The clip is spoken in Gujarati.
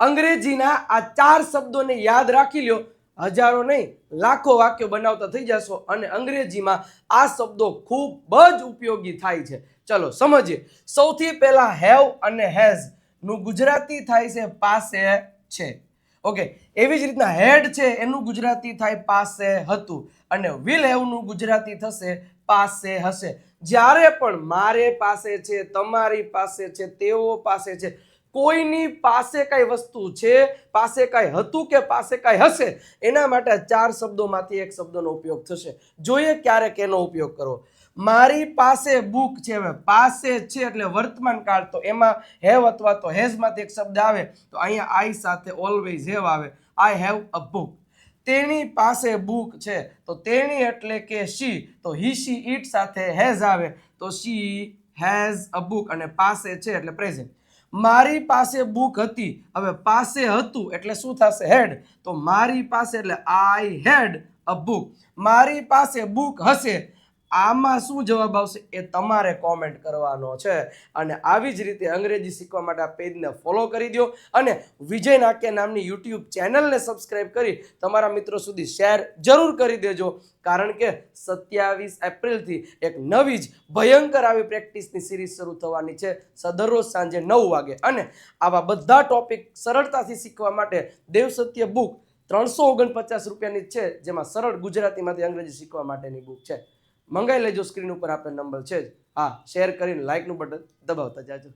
અંગ્રેજીના આ 4 શબ્દોને યાદ રાખી લ્યો, હજારો નહીં લાખો વાક્યો બનાવતા થઈ જશો અને અંગ્રેજીમાં આ શબ્દો ખૂબ જ ઉપયોગી થાય છે. ચલો સમજીએ. સૌથી પહેલા હેવ અને હેઝ નું ગુજરાતી થાય છે પાસે છે. ઓકે, એવી જ રીતના હેડ છે એનું ગુજરાતી થાય પાસે હતું અને વિલ હેવ નું ગુજરાતી થશે પાસે હશે. જ્યારે પણ મારે પાસે છે, તમારી પાસે છે, તેઓ પાસે છે, કોઈની પાસે કઈ વસ્તુ છે, પાસે કઈ હતું કે પાસે કઈ હશે, એના માટે 4 શબ્દોમાંથી એક શબ્દનો ઉપયોગ થશે. જોઈએ ક્યારે કેનો ઉપયોગ કરવો. મારી પાસે બુક છે. હવે પાસે છે એટલે વર્તમાન કાળ, તો એમાં હેવ અથવા તો હેઝ માંથી એક શબ્દ આવે તો અહીંયા આઈ સાથે ઓલવેઝ હેવ આવે. I have a book. તેની પાસે બુક છે તો તેણી એટલે કે શી, તો હી શી ઇટ સાથે હેઝ આવે તો શી હેઝ અ બુક અને પાસે છે એટલે પ્રેઝન્ટ. મારી પાસે બુક હતી. હવે પાસે હતું એટલે શું થશે? હેડ. તો મારી પાસે એટલે આઈ હેડ અ બુક. મારી પાસે બુક હશે. આમાં શું જવાબ આવશે એ તમારે કોમેન્ટ કરવાનો છે. અને આવી જ રીતે અંગ્રેજી શીખવા માટે આ પેજને ફોલો કરી દો અને વિજય નાક્યા નામની યુટ્યુબ ચેનલને સબસ્ક્રાઇબ કરી તમારા મિત્રો સુધી શેર જરૂર કરી દેજો. કારણ કે 27 એપ્રિલથી એક નવી જ ભયંકર આવી પ્રેક્ટિસની સિરીઝ શરૂ થવાની છે દરરોજ સાંજે 9 વાગે. અને આવા બધા ટોપિક સરળતાથી શીખવા માટે દેવસત્ય બુક 349 રૂપિયાની છે, જેમાં સરળ ગુજરાતીમાંથી અંગ્રેજી શીખવા માટેની બુક છે. મંગાઈ લેજો. સ્ક્રીન ઉપર આપણે નંબર છે જ. હા, શેર કરીને લાઇકનું બટન દબાવતા જાજો.